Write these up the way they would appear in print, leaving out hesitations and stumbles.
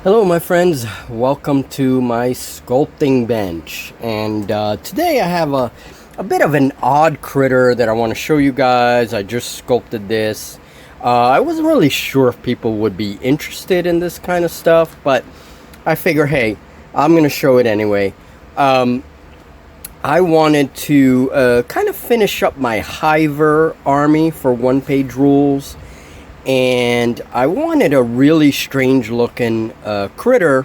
Hello my friends, welcome to my sculpting bench, and today I have a bit of an odd critter that I want to show you guys. I just sculpted this. I wasn't really sure if people would be interested in this kind of stuff, but I figure, hey, I'm going to show it anyway. I wanted to kind of finish up my Hyver army for one-page rules. And I wanted a really strange looking critter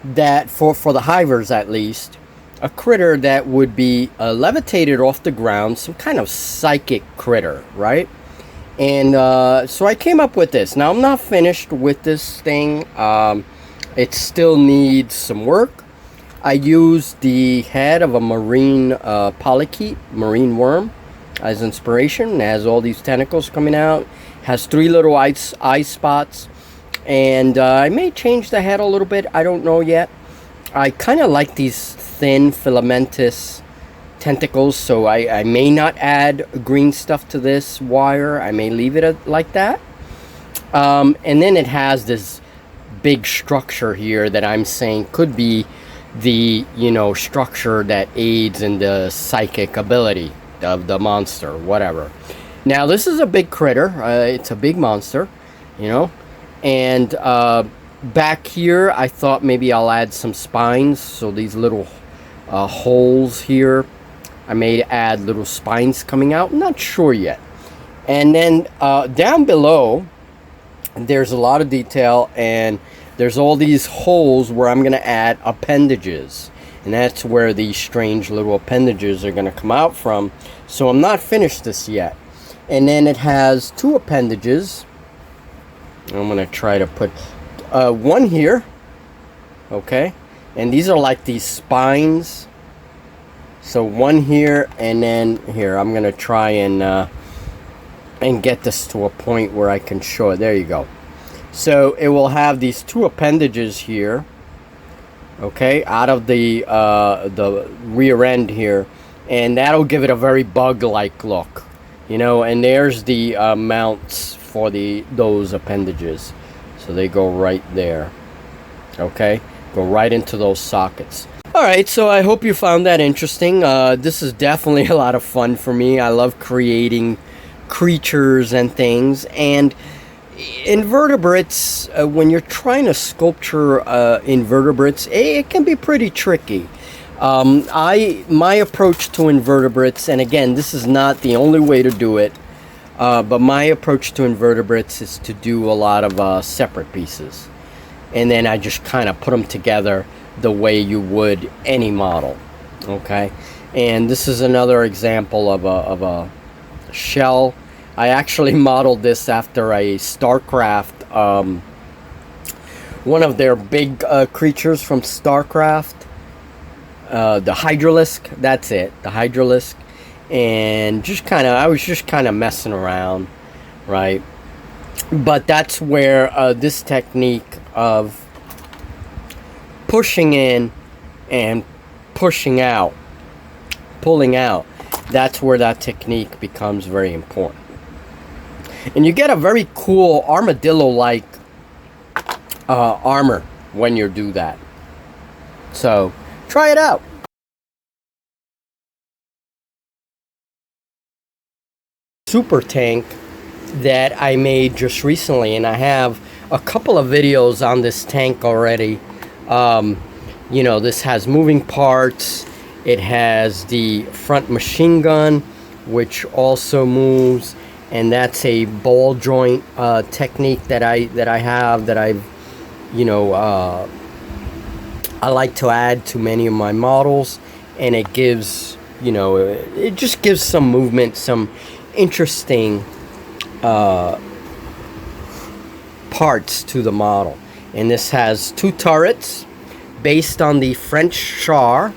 that, for the Hyvers at least, a critter that would be levitated off the ground, some kind of psychic critter, right? And so I came up with this. Now I'm not finished with this thing. It still needs some work. I used the head of a marine polychaete, marine worm, as inspiration. It has all these tentacles coming out. Has three little eye spots, and I may change the head a little bit. I don't know yet. I kind of like these thin filamentous tentacles, so I may not add green stuff to this wire. I may leave it like that. And then it has this big structure here that I'm saying could be the, structure that aids in the psychic ability of the monster, whatever. Now this is a big critter. It's a big monster, and back here I thought maybe I'll add some spines. So these little holes here, I may add little spines coming out. Not sure yet. And then down below there's a lot of detail, and there's all these holes where I'm gonna add appendages, and that's where these strange little appendages are gonna come out from. So I'm not finished this yet. And then it has two appendages. I'm going to try to put one here. Okay. And these are like these spines. So one here and then here. I'm going to try and get this to a point where I can show it. There you go. So it will have these two appendages here. Okay. Out of the rear end here. And that'll give it a very bug-like look. And there's the mounts for those appendages. So they go right there. Okay, go right into those sockets. Alright, so I hope you found that interesting. This is definitely a lot of fun for me. I love creating creatures and things. And invertebrates, when you're trying to sculpture invertebrates, it can be pretty tricky. My approach to invertebrates, and again, this is not the only way to do it, but my approach to invertebrates is to do a lot of separate pieces, and then I just kind of put them together the way you would any model. Okay, and this is another example of a shell. I actually modeled this after a StarCraft, one of their big creatures from StarCraft. The Hydralisk, that's it, the Hydralisk. And I was just kind of messing around, right? But that's where this technique of pushing in and pushing out, pulling out, that's where that technique becomes very important. And you get a very cool armadillo-like armor when you do that. So try it out. Super tank that I made just recently, and I have a couple of videos on this tank already. This has moving parts. It has the front machine gun, which also moves, and that's a ball joint technique that I've I like to add to many of my models, and it gives, it just gives some movement, some interesting parts to the model. And this has two turrets based on the French char,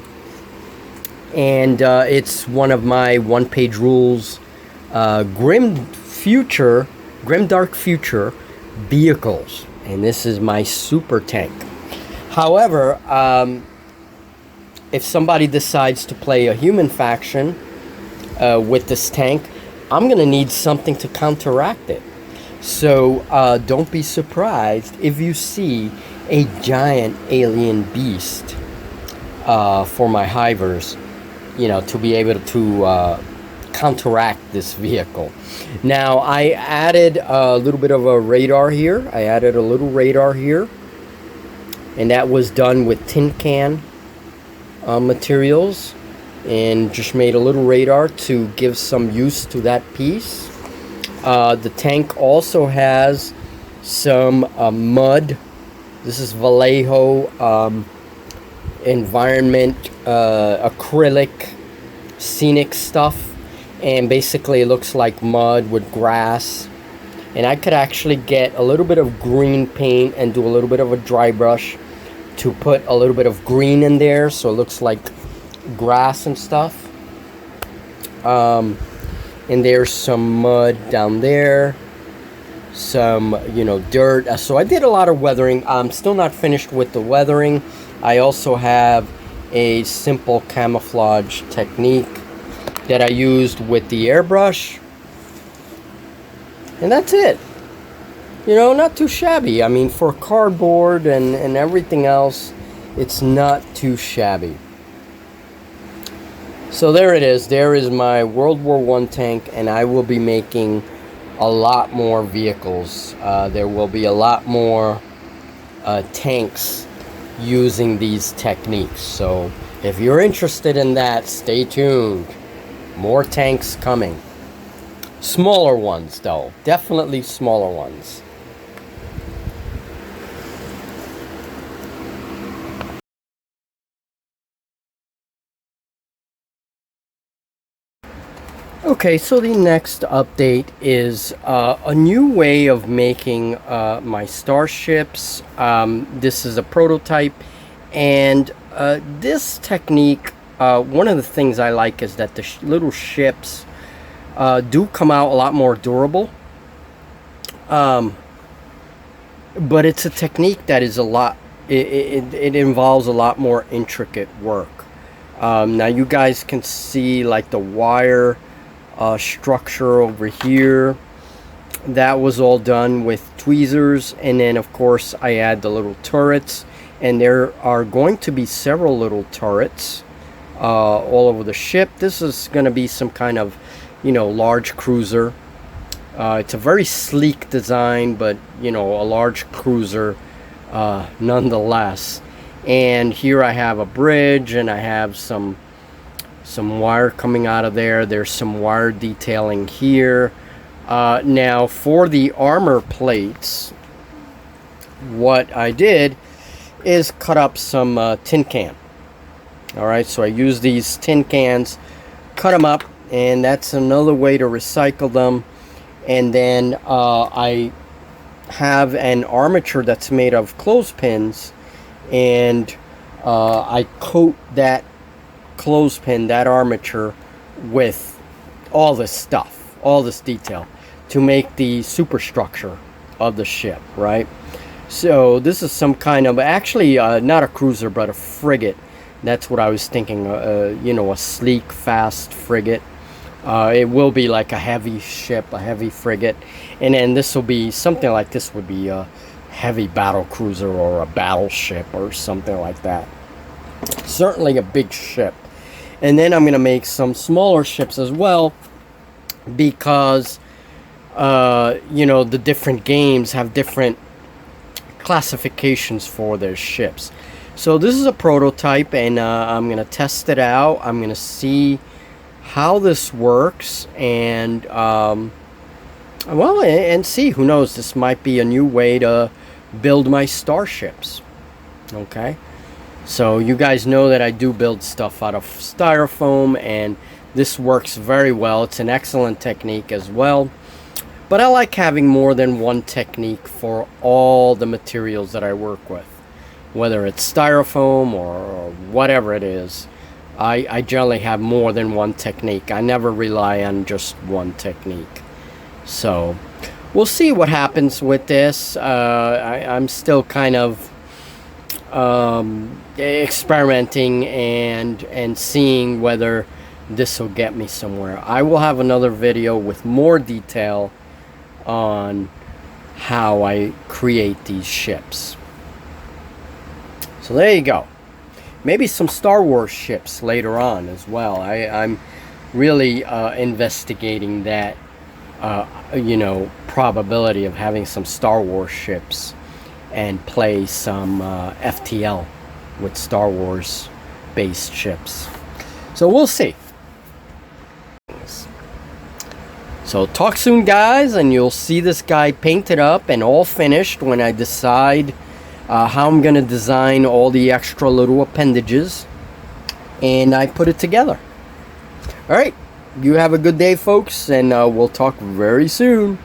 and it's one of my one-page rules, grimdark future vehicles, and this is my super tank. However, if somebody decides to play a human faction with this tank, I'm going to need something to counteract it. So don't be surprised if you see a giant alien beast for my hivers, you know, to be able to counteract this vehicle. Now, I added a little bit of a radar here. I added a little radar here, and that was done with tin can materials, and just made a little radar to give some use to that piece. The tank also has some mud. This is Vallejo environment acrylic scenic stuff, and basically it looks like mud with grass. And I could actually get a little bit of green paint and do a little bit of a dry brush to put a little bit of green in there, so it looks like grass and stuff. And there's some mud down there, some, you know, dirt. So I did a lot of weathering. I'm still not finished with the weathering. I also have a simple camouflage technique that I used with the airbrush, and that's it. You know, not too shabby. I mean, for cardboard and everything else, it's not too shabby. So there it is. There is my World War I tank, and I will be making a lot more vehicles. There will be a lot more tanks using these techniques. So if you're interested in that, stay tuned. More tanks coming. Smaller ones, though. Definitely smaller ones. Okay, so the next update is a new way of making my starships. This is a prototype, and this technique, one of the things I like is that the little ships do come out a lot more durable. But it's a technique that is a lot, it involves a lot more intricate work. Now you guys can see like the wire structure over here. That was all done with tweezers, and then of course I add the little turrets, and there are going to be several little turrets all over the ship. This is going to be some kind of, you know, large cruiser. It's a very sleek design, but you know, a large cruiser nonetheless. And here I have a bridge, and I have some wire coming out of there. There's some wire detailing here. Now for the armor plates, what I did is cut up some tin can. Alright, so I use these tin cans, cut them up, and that's another way to recycle them. And then I have an armature that's made of clothespins, and I coat that clothespin, that armature, with all this stuff, all this detail, to make the superstructure of the ship, right? So this is some kind of, actually not a cruiser, but a frigate. That's what I was thinking, you know, a sleek, fast frigate. It will be like a heavy ship, a heavy frigate. And then this will be, something like this would be a heavy battle cruiser or a battleship or something like that. Certainly a big ship. And then I'm going to make some smaller ships as well, because you know, the different games have different classifications for their ships. So this is a prototype, and I'm going to test it out. I'm going to see how this works, and well, and see, who knows, this might be a new way to build my starships. Okay, so you guys know that I do build stuff out of styrofoam, and this works very well. It's an excellent technique as well, but I like having more than one technique for all the materials that I work with, whether it's styrofoam or whatever it is. I generally have more than one technique. I never rely on just one technique. So we'll see what happens with this. I'm still kind of experimenting and seeing whether this will get me somewhere. I will have another video with more detail on how I create these ships. So there you go. Maybe some Star Wars ships later on as well. I'm really investigating that, you know, probability of having some Star Wars ships and play some FTL with Star Wars based ships. So we'll see. So talk soon, guys, and you'll see this guy painted up and all finished when I decide how I'm gonna design all the extra little appendages, and I put it together. All right, you have a good day, folks, and we'll talk very soon.